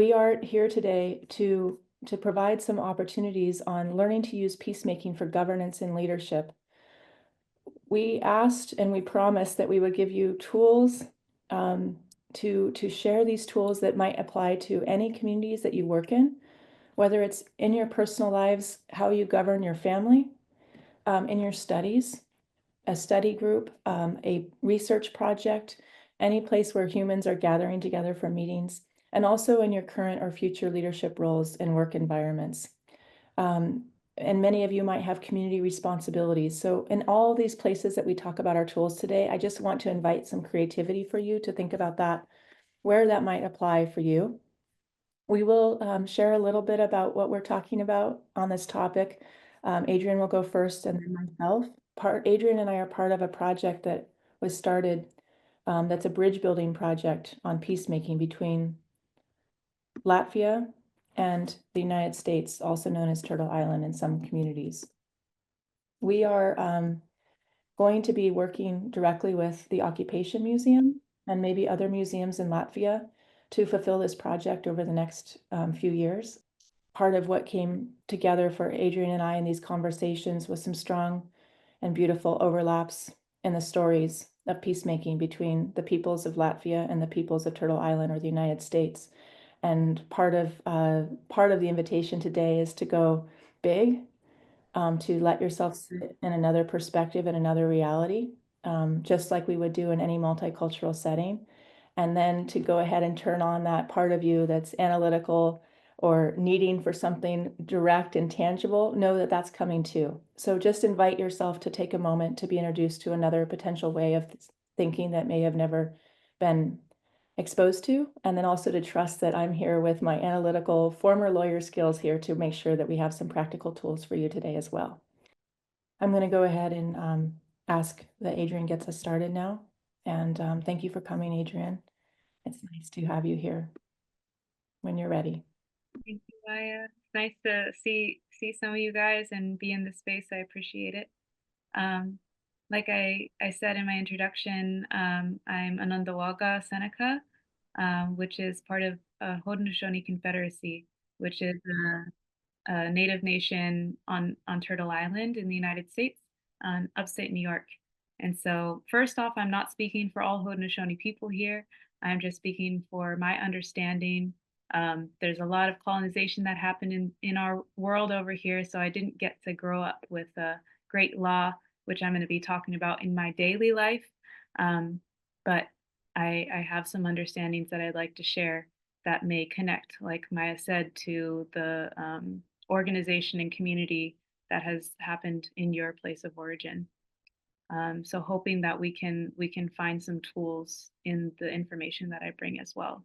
we are here today to provide some opportunities on learning to use peacemaking for governance and leadership. We asked and we promised that we would give you tools to share these tools that might apply to any communities that you work in, whether it's in your personal lives, how you govern your family, in your studies, a study group, a research project, any place where humans are gathering together for meetings, and also in your current or future leadership roles in work environments. Um, and many of you might have community responsibilities. So in all these places that we talk about our tools today, I just want to invite some creativity for you to think about that, where that might apply for you. We will share a little bit about what we're talking about on this topic. Adrian will go first and then myself. Adrian and I are part of a project that was started that's a bridge building project on peacemaking between Latvia and the United States, also known as Turtle Island in some communities. We are going to be working directly with the Occupation Museum and maybe other museums in Latvia to fulfill this project over the next few years. Part of what came together for Adrian and I in these conversations was some strong and beautiful overlaps in the stories of peacemaking between the peoples of Latvia and the peoples of Turtle Island or the United States. And part of the invitation today is to go big, to let yourself sit in another perspective and another reality, just like we would do in any multicultural setting. And then to go ahead and turn on that part of you that's analytical or needing for something direct and tangible, know that that's coming too. So just invite yourself to take a moment to be introduced to another potential way of thinking that may have never been exposed to, and then also to trust that I'm here with my analytical former lawyer skills here to make sure that we have some practical tools for you today as well. I'm going to go ahead and ask that Adrian gets us started now. And thank you for coming, Adrian. It's nice to have you here when you're ready. Thank you, Maija. It's nice to see some of you guys and be in this space. I appreciate it. Um, like I said in my introduction, I'm Onöndowa'ga Seneca, which is part of Haudenosaunee Confederacy, which is a native nation on Turtle Island in the United States, on upstate New York. And so, first off, I'm not speaking for all Haudenosaunee people here. I'm just speaking for my understanding. There's a lot of colonization that happened in our world over here, so I didn't get to grow up with a great law, which I'm going to be talking about in my daily life. But I have some understandings that I'd like to share that may connect, like Maija said, to the organization and community that has happened in your place of origin. So hoping that we can find some tools in the information that I bring as well.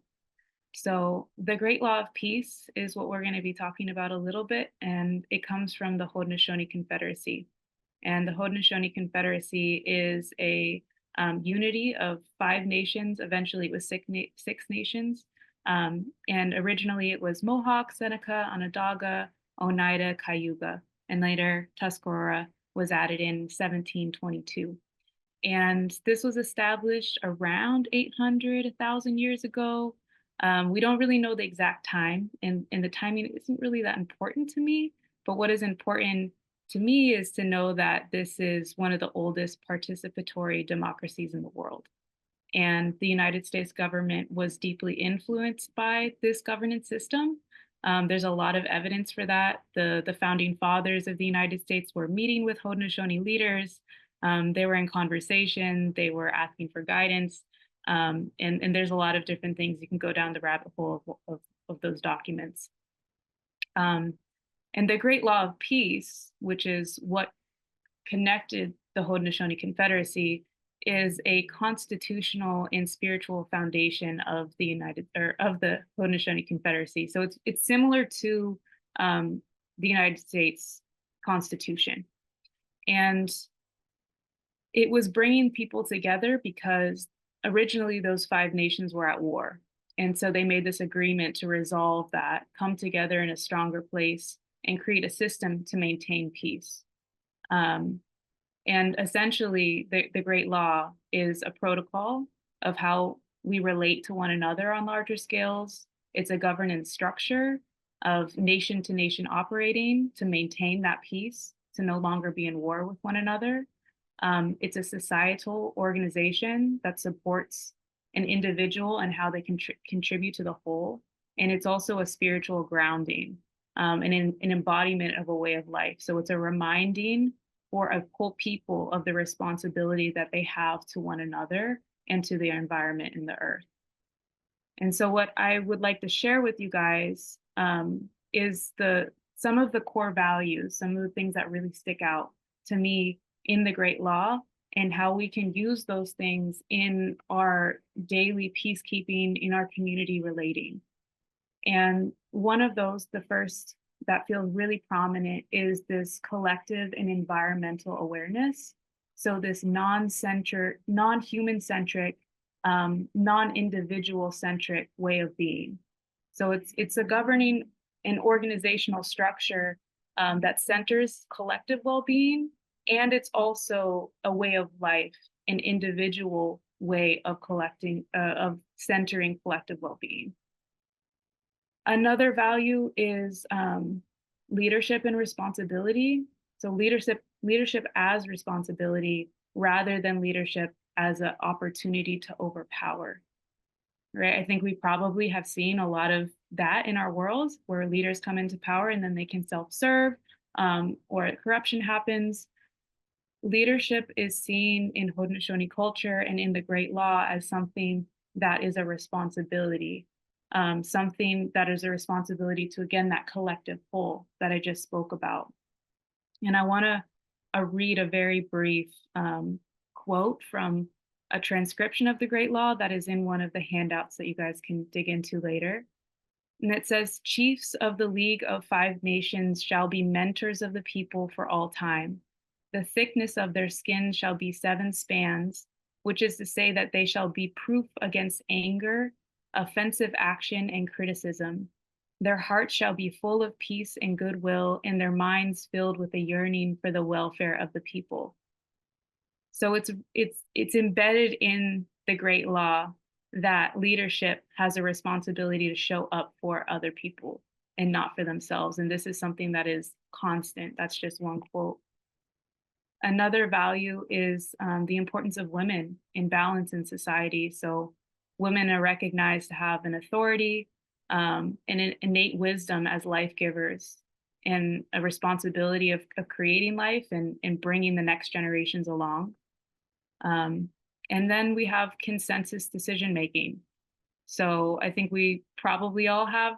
So the Great Law of Peace is what we're going to be talking about a little bit, and it comes from the Haudenosaunee Confederacy. And the Haudenosaunee Confederacy is a unity of 5 nations. Eventually, it was 6 nations. And originally, it was Mohawk, Seneca, Onondaga, Oneida, Cayuga, and later Tuscarora was added in 1722. And this was established around 800, 1,000 years ago. We don't really know the exact time, and the timing isn't really that important to me. But what is important to me is to know that this is one of the oldest participatory democracies in the world. And the United States government was deeply influenced by this governance system. There's a lot of evidence for that. The founding fathers of the United States were meeting with Haudenosaunee leaders. They were in conversation, they were asking for guidance. And there's a lot of different things. You can go down the rabbit hole of those documents. And the Great Law of Peace, which is what connected the Haudenosaunee Confederacy, is a constitutional and spiritual foundation of the Haudenosaunee Confederacy. So it's similar to the United States Constitution, and it was bringing people together because originally those 5 nations were at war, and so they made this agreement to resolve that, come together in a stronger place, and create a system to maintain peace. Um, and essentially, the Great Law is a protocol of how we relate to one another on larger scales. It's a governance structure of nation to nation operating to maintain that peace, to no longer be in war with one another. It's a societal organization that supports an individual and how they contribute to the whole. And it's also a spiritual grounding, and an embodiment of a way of life. So it's a reminding for a whole people of the responsibility that they have to one another and to the environment and the earth. And so what I would like to share with you guys is some of the core values, some of the things that really stick out to me in the Great Law, and how we can use those things in our daily peacekeeping, in our community relating. And one of those, the first that feels really prominent, is this collective and environmental awareness. So this non-centered, non-human centric, non-individual centric way of being. So it's a governing and organizational structure that centers collective well-being, and it's also a way of life, an individual way of centering collective well-being. Another value is leadership and responsibility. So leadership as responsibility rather than leadership as an opportunity to overpower. Right? I think we probably have seen a lot of that in our world, where leaders come into power and then they can self-serve, or corruption happens. Leadership is seen in Haudenosaunee culture and in the Great Law as something that is a responsibility, something that is a responsibility to, again, that collective whole that I just spoke about. And I want to read a very brief quote from a transcription of the Great Law that is in one of the handouts that you guys can dig into later. And it says, "Chiefs of the League of Five Nations shall be mentors of the people for all time. The thickness of their skin shall be 7 spans, which is to say that they shall be proof against anger, offensive action, and criticism. Their hearts shall be full of peace and goodwill, and their minds filled with a yearning for the welfare of the people." So it's embedded in the Great Law that leadership has a responsibility to show up for other people and not for themselves. And this is something that is constant. That's just one quote. Another value is the importance of women in balance in society. So women are recognized to have an authority, and an innate wisdom as life givers, and a responsibility of creating life and bringing the next generations along. And then we have consensus decision making. So I think we probably all have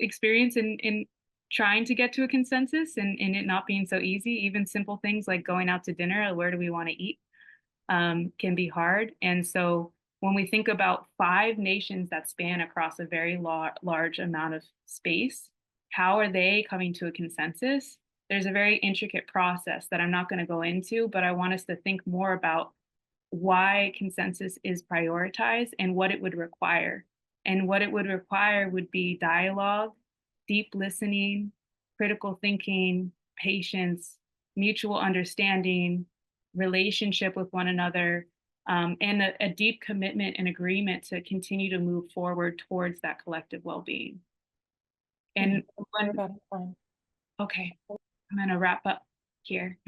experience in trying to get to a consensus, and it not being so easy. Even simple things like going out to dinner, or where do we want to eat, can be hard. And so when we think about 5 nations that span across a very large amount of space, how are they coming to a consensus? There's a very intricate process that I'm not going to go into, but I want us to think more about why consensus is prioritized and what it would require. And what it would require would be dialogue, deep listening, critical thinking, patience, mutual understanding, relationship with one another, and a deep commitment and agreement to continue to move forward towards that collective well-being. And okay, I'm going to wrap up here.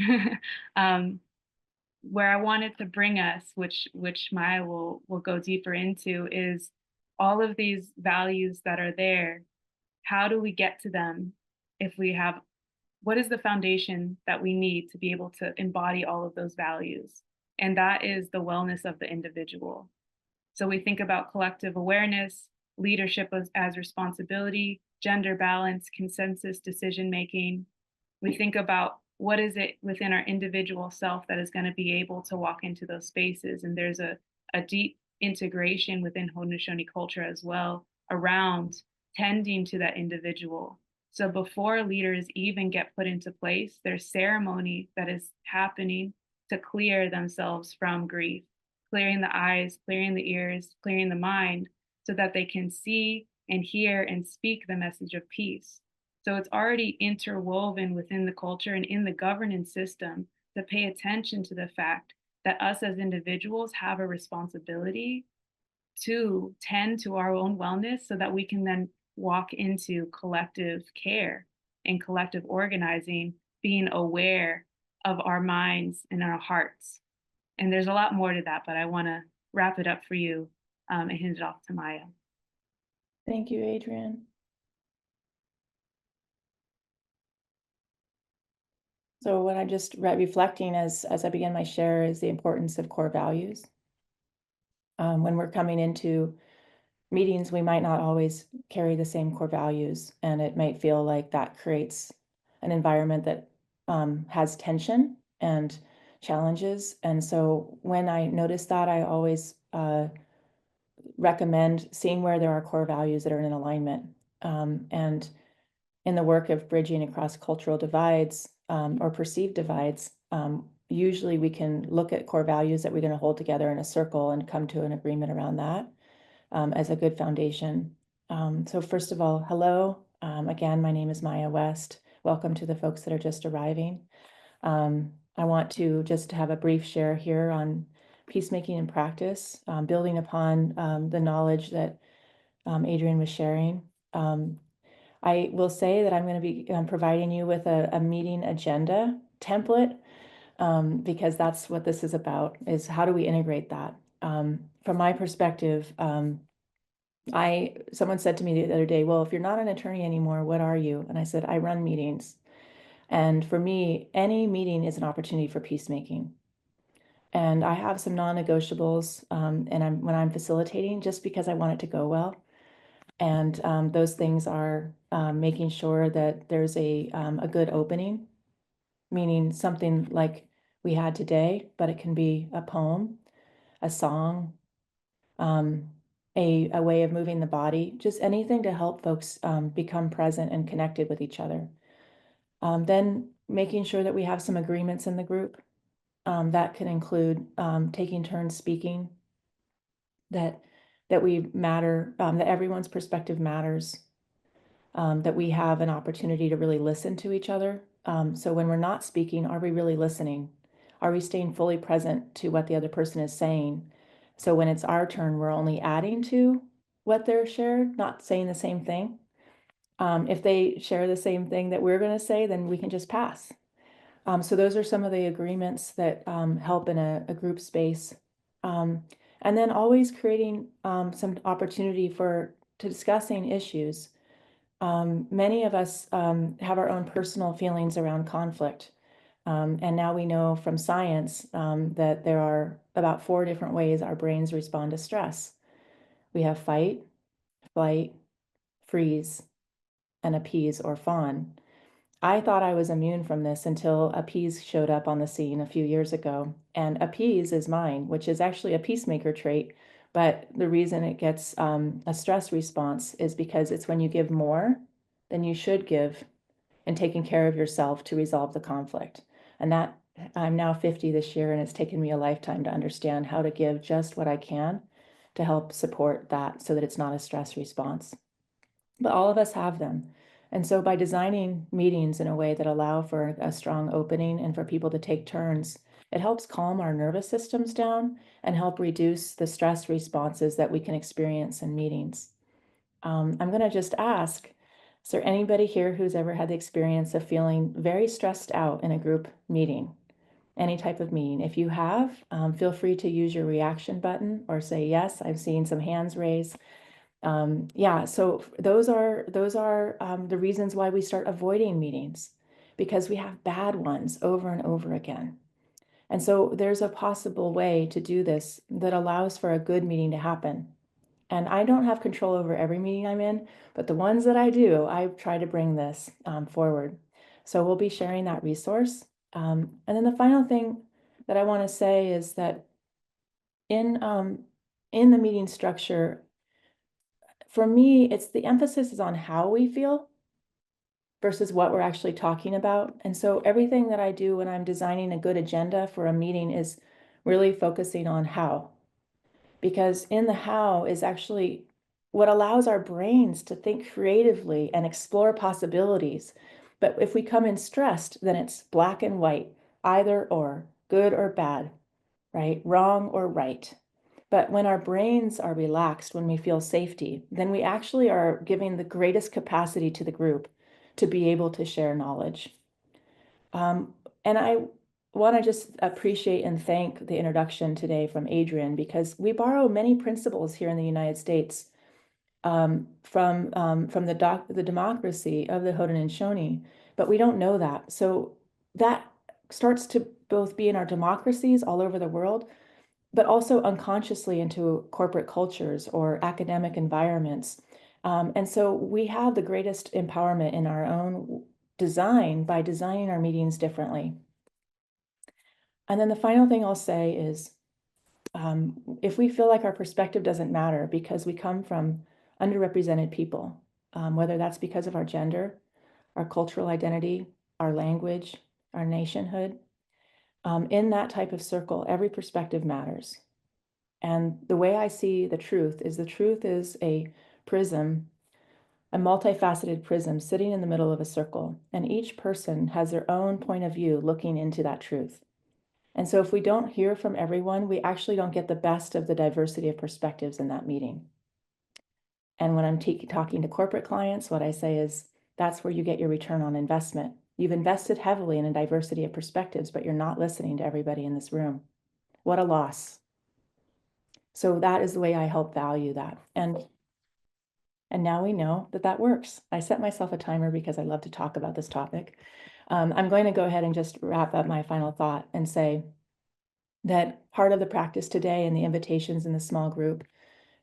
Where I wanted to bring us, which Maija will go deeper into, is all of these values that are there. How do we get to them? What is the foundation that we need to be able to embody all of those values? And that is the wellness of the individual. So we think about collective awareness, leadership as responsibility, gender balance, consensus decision making. We think about what is it within our individual self that is going to be able to walk into those spaces. And there's a deep integration within Haudenosaunee culture as well around tending to that individual. So before leaders even get put into place, there's ceremony that is happening to clear themselves from grief, clearing the eyes, clearing the ears, clearing the mind, so that they can see and hear and speak the message of peace. So it's already interwoven within the culture and in the governance system to pay attention to the fact that us as individuals have a responsibility to tend to our own wellness, so that we can then walk into collective care and collective organizing, being aware of our minds and our hearts. And there's a lot more to that, but I want to wrap it up for you and hand it off to Maija. Thank you, Adrian. So what I'm just reflecting as I begin my share is the importance of core values. When we're coming into meetings, we might not always carry the same core values, and it might feel like that creates an environment that has tension and challenges. And so when I notice that, I always recommend seeing where there are core values that are in alignment. And in the work of bridging across cultural divides or perceived divides, usually we can look at core values that we're going to hold together in a circle and come to an agreement around that as a good foundation. So first of all, hello. Again, my name is Maija West. Welcome to the folks that are just arriving. I want to just have a brief share here on peacemaking in practice, building upon the knowledge that Adrian was sharing. I will say that I'm going to be providing you with a meeting agenda template because that's what this is about, is how do we integrate that? From my perspective, someone said to me the other day, well, if you're not an attorney anymore, what are you? And I said, I run meetings. And for me, any meeting is an opportunity for peacemaking. And I have some non-negotiables and when I'm facilitating, just because I want it to go well. And those things are making sure that there's a good opening, meaning something like we had today, but it can be a poem, a song, a way of moving the body, just anything to help folks become present and connected with each other. Then making sure that we have some agreements in the group. That can include taking turns speaking, that we matter, that everyone's perspective matters, that we have an opportunity to really listen to each other. So when we're not speaking, are we really listening? Are we staying fully present to what the other person is saying? So when it's our turn, we're only adding to what they're shared, not saying the same thing. If they share the same thing that we're going to say, then we can just pass. So those are some of the agreements that help in a group space. And then always creating some opportunity to discussing issues. Many of us have our own personal feelings around conflict. And now we know from science that there are about 4 different ways our brains respond to stress. We have fight, flight, freeze, and appease or fawn. I thought I was immune from this until appease showed up on the scene a few years ago. And appease is mine, which is actually a peacemaker trait. But the reason it gets a stress response is because it's when you give more than you should give and taking care of yourself to resolve the conflict. And that I'm now 50 this year, and it's taken me a lifetime to understand how to give just what I can to help support that so that it's not a stress response. But all of us have them. And so by designing meetings in a way that allow for a strong opening and for people to take turns, it helps calm our nervous systems down and help reduce the stress responses that we can experience in meetings. I'm going to just ask, is there anybody here who's ever had the experience of feeling very stressed out in a group meeting? Any type of meeting? If you have, feel free to use your reaction button or say yes. I've seen some hands raised. Yeah, so those are the reasons why we start avoiding meetings, because we have bad ones over and over again. And so there's a possible way to do this that allows for a good meeting to happen. And I don't have control over every meeting I'm in, but the ones that I do, I try to bring this forward. So we'll be sharing that resource. And then the final thing that I want to say is that in the meeting structure, for me, it's the emphasis is on how we feel versus what we're actually talking about. And so everything that I do when I'm designing a good agenda for a meeting is really focusing on how, because in the how is actually what allows our brains to think creatively and explore possibilities. But if we come in stressed, then it's black and white, either or, good or bad, right? Wrong or right. But when our brains are relaxed, when we feel safety, then we actually are giving the greatest capacity to the group to be able to share knowledge. And I want to just appreciate and thank the introduction today from Adrian, because we borrow many principles here in the United States from the democracy of the Haudenosaunee, but we don't know that. So that starts to both be in our democracies all over the world, but also unconsciously into corporate cultures or academic environments. And so we have the greatest empowerment in our own design by designing our meetings differently. And then the final thing I'll say is, if we feel like our perspective doesn't matter because we come from underrepresented people, whether that's because of our gender, our cultural identity, our language, our nationhood, in that type of circle, every perspective matters. And the way I see the truth is a prism, a multifaceted prism sitting in the middle of a circle, and each person has their own point of view looking into that truth. And so if we don't hear from everyone, we actually don't get the best of the diversity of perspectives in that meeting. And when I'm talking to corporate clients, what I say is that's where you get your return on investment. You've invested heavily in a diversity of perspectives, but you're not listening to everybody in this room. What a loss. So that is the way I help value that. And now we know that that works. I set myself a timer because I love to talk about this topic. I'm going to go ahead and just wrap up my final thought and say that part of the practice today and the invitations in the small group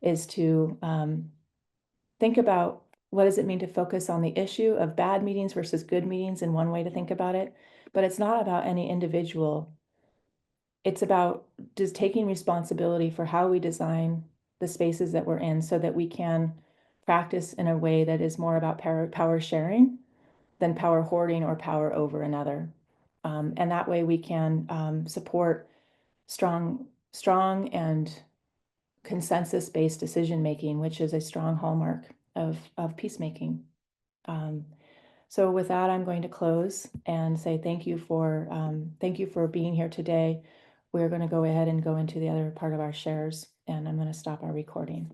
is to think about what does it mean to focus on the issue of bad meetings versus good meetings in one way to think about it. But it's not about any individual. It's about just taking responsibility for how we design the spaces that we're in so that we can practice in a way that is more about power sharing than power hoarding or power over another. And that way we can support strong and consensus-based decision making, which is a strong hallmark of peacemaking. So with that, I'm going to close and say thank you for being here today. We're going to go ahead and go into the other part of our shares, and I'm going to stop our recording.